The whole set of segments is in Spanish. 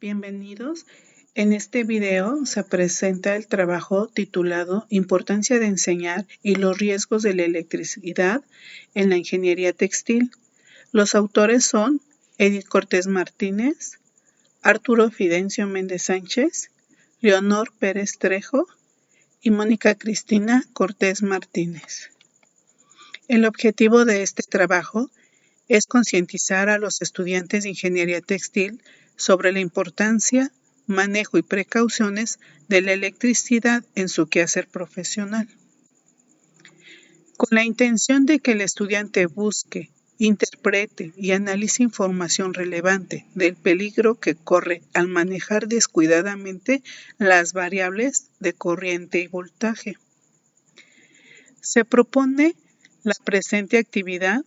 Bienvenidos. En este video se presenta el trabajo titulado Importancia de enseñar y los riesgos de la electricidad en la ingeniería textil. Los autores son Edith Cortés Martínez, Arturo Fidencio Méndez Sánchez, Leonor Pérez Trejo y Mónica Cristina Cortés Martínez. El objetivo de este trabajo es concientizar a los estudiantes de ingeniería textil sobre la importancia, manejo y precauciones de la electricidad en su quehacer profesional. Con la intención de que el estudiante busque, interprete y analice información relevante del peligro que corre al manejar descuidadamente las variables de corriente y voltaje. Se propone la presente actividad,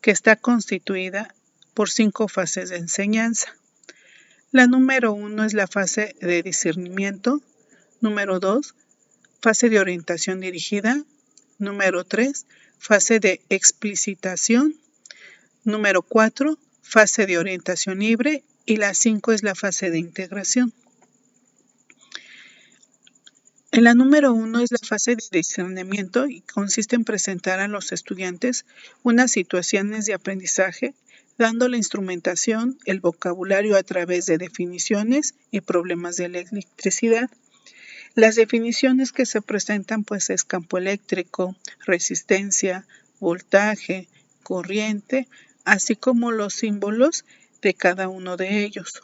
que está constituida por 5 fases de enseñanza. La número 1 es la fase de discernimiento, número 2, fase de orientación dirigida, número 3, fase de explicitación, número 4, fase de orientación libre y la 5 es la fase de integración. En la número 1 es la fase de discernimiento y consiste en presentar a los estudiantes unas situaciones de aprendizaje, dando la instrumentación, el vocabulario a través de definiciones y problemas de la electricidad. Las definiciones que se presentan pues es campo eléctrico, resistencia, voltaje, corriente, así como los símbolos de cada uno de ellos.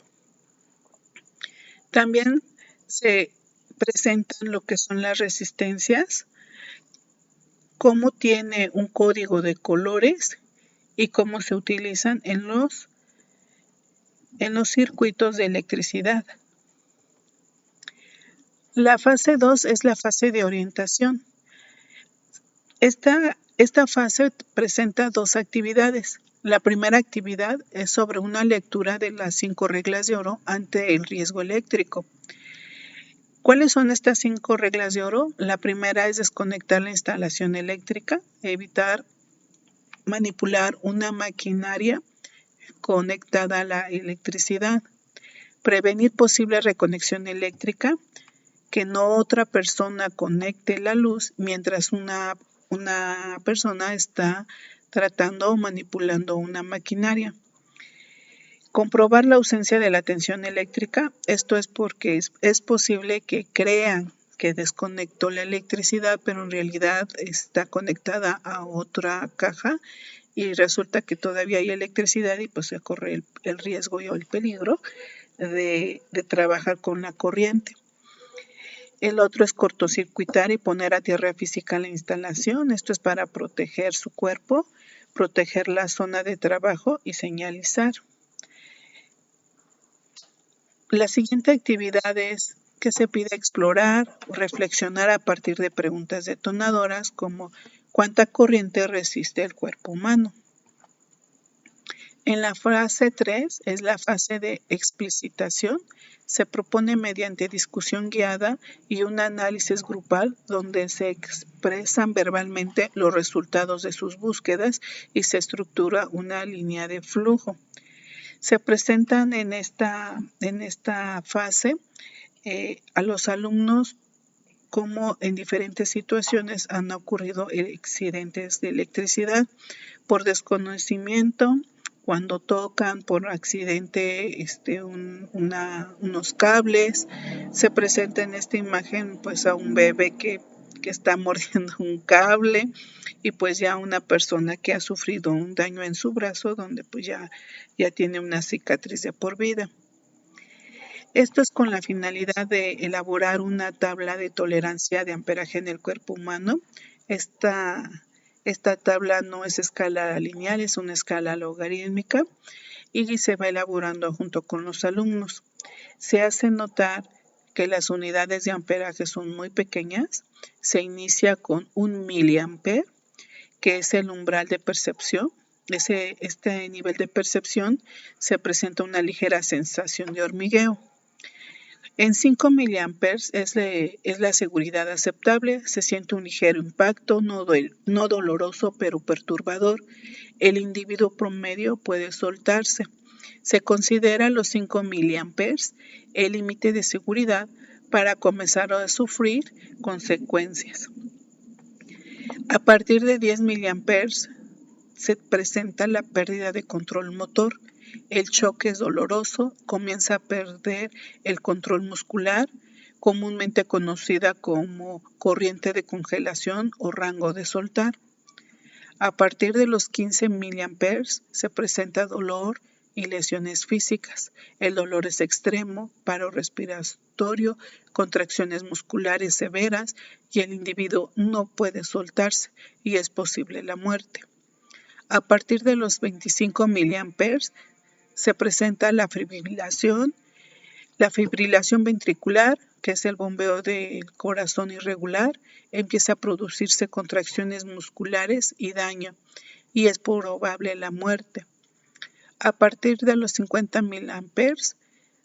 También se presentan lo que son las resistencias, cómo tiene un código de colores y cómo se utilizan en los circuitos de electricidad. La fase 2 es la fase de orientación. Esta fase presenta 2 actividades. La primera actividad es sobre una lectura de las 5 reglas de oro ante el riesgo eléctrico. ¿Cuáles son estas 5 reglas de oro? La primera es desconectar la instalación eléctrica, evitar manipular una maquinaria conectada a la electricidad, prevenir posible reconexión eléctrica, que no otra persona conecte la luz mientras una persona está tratando o manipulando una maquinaria. Comprobar la ausencia de la tensión eléctrica, esto es porque es posible que crean que desconectó la electricidad, pero en realidad está conectada a otra caja y resulta que todavía hay electricidad y pues se corre el riesgo o el peligro de trabajar con la corriente. El otro es cortocircuitar y poner a tierra física la instalación. Esto es para proteger su cuerpo, proteger la zona de trabajo y señalizar. La siguiente actividad es que se pide explorar o reflexionar a partir de preguntas detonadoras como ¿cuánta corriente resiste el cuerpo humano? En la fase 3 es la fase de explicitación. Se propone mediante discusión guiada y un análisis grupal donde se expresan verbalmente los resultados de sus búsquedas y se estructura una línea de flujo. Se presentan en esta fase a los alumnos cómo en diferentes situaciones han ocurrido accidentes de electricidad por desconocimiento, cuando tocan por accidente unos cables. Se presenta en esta imagen pues a un bebé que está mordiendo un cable y pues ya una persona que ha sufrido un daño en su brazo donde pues ya tiene una cicatriz de por vida. Esto es con la finalidad de elaborar una tabla de tolerancia de amperaje en el cuerpo humano. Esta tabla no es escala lineal, es una escala logarítmica y se va elaborando junto con los alumnos. Se hace notar que las unidades de amperaje son muy pequeñas. Se inicia con 1 miliampere, que es el umbral de percepción. Este nivel de percepción se presenta una ligera sensación de hormigueo. En 5 miliamperes es la seguridad aceptable, se siente un ligero impacto, no doloroso pero perturbador. El individuo promedio puede soltarse. Se considera los 5 miliamperes el límite de seguridad para comenzar a sufrir consecuencias. A partir de 10 miliamperes se presenta la pérdida de control motor. El choque es doloroso, comienza a perder el control muscular, comúnmente conocida como corriente de congelación o rango de soltar. A partir de los 15 miliamperes se presenta dolor y lesiones físicas. El dolor es extremo, paro respiratorio, contracciones musculares severas y el individuo no puede soltarse y es posible la muerte. A partir de los 25 miliamperes se presenta la fibrilación ventricular, que es el bombeo del corazón irregular, empieza a producirse contracciones musculares y daño, y es probable la muerte. A partir de los 50 miliamperes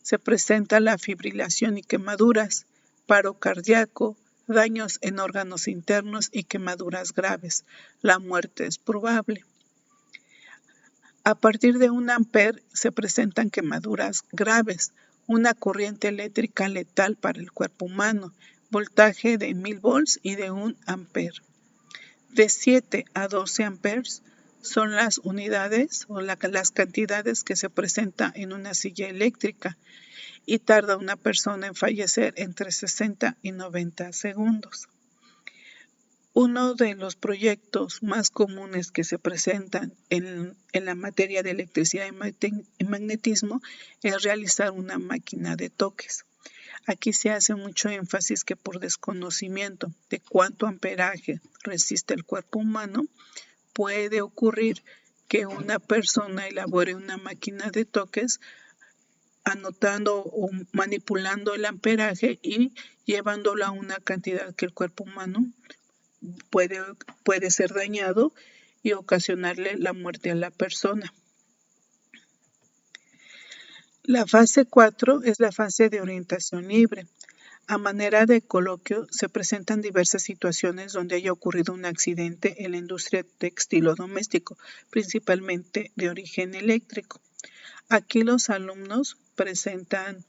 se presenta la fibrilación y quemaduras, paro cardíaco, daños en órganos internos y quemaduras graves. La muerte es probable. A partir de 1 ampere se presentan quemaduras graves, una corriente eléctrica letal para el cuerpo humano, voltaje de 1000 volts y de 1 ampere. De 7 a 12 amperes son las unidades o las cantidades que se presentan en una silla eléctrica y tarda una persona en fallecer entre 60 y 90 segundos. Uno de los proyectos más comunes que se presentan en la materia de electricidad y magnetismo es realizar una máquina de toques. Aquí se hace mucho énfasis que por desconocimiento de cuánto amperaje resiste el cuerpo humano, puede ocurrir que una persona elabore una máquina de toques anotando o manipulando el amperaje y llevándolo a una cantidad que el cuerpo humano puede ser dañado y ocasionarle la muerte a la persona. La fase 4 es la fase de orientación libre. A manera de coloquio, se presentan diversas situaciones donde haya ocurrido un accidente en la industria textil o doméstico, principalmente de origen eléctrico. Aquí los alumnos presentan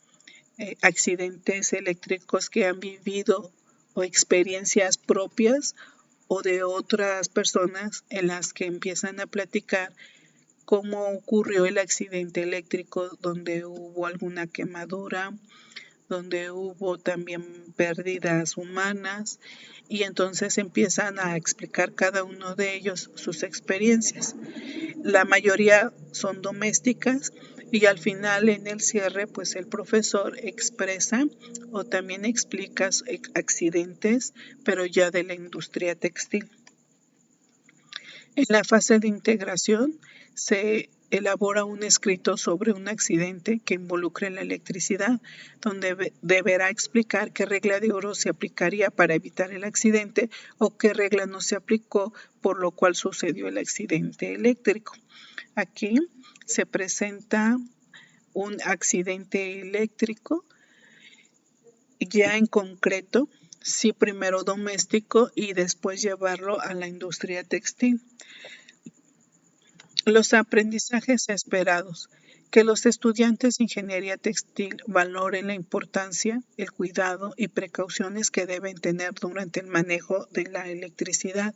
accidentes eléctricos que han vivido o experiencias propias o de otras personas en las que empiezan a platicar cómo ocurrió el accidente eléctrico, donde hubo alguna quemadura, donde hubo también pérdidas humanas, y entonces empiezan a explicar cada uno de ellos sus experiencias. La mayoría son domésticas y al final en el cierre pues el profesor expresa o también explica accidentes, pero ya de la industria textil. En la fase de integración se elabora un escrito sobre un accidente que involucre la electricidad, donde deberá explicar qué regla de oro se aplicaría para evitar el accidente o qué regla no se aplicó, por lo cual sucedió el accidente eléctrico. Aquí se presenta un accidente eléctrico, ya en concreto, sí primero doméstico y después llevarlo a la industria textil. Los aprendizajes esperados. Que los estudiantes de ingeniería textil valoren la importancia, el cuidado y precauciones que deben tener durante el manejo de la electricidad.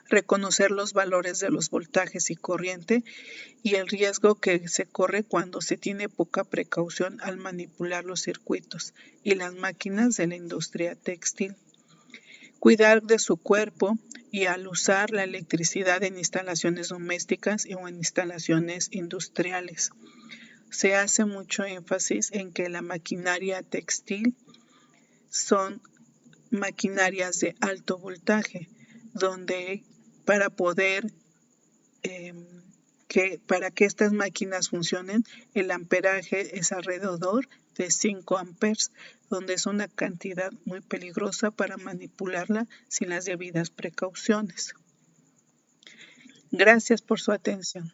Reconocer los valores de los voltajes y corriente y el riesgo que se corre cuando se tiene poca precaución al manipular los circuitos y las máquinas de la industria textil. Cuidar de su cuerpo y al usar la electricidad en instalaciones domésticas o en instalaciones industriales. Se hace mucho énfasis en que la maquinaria textil son maquinarias de alto voltaje, donde para que estas máquinas funcionen, el amperaje es alrededor de 5 amperes, donde es una cantidad muy peligrosa para manipularla sin las debidas precauciones. Gracias por su atención.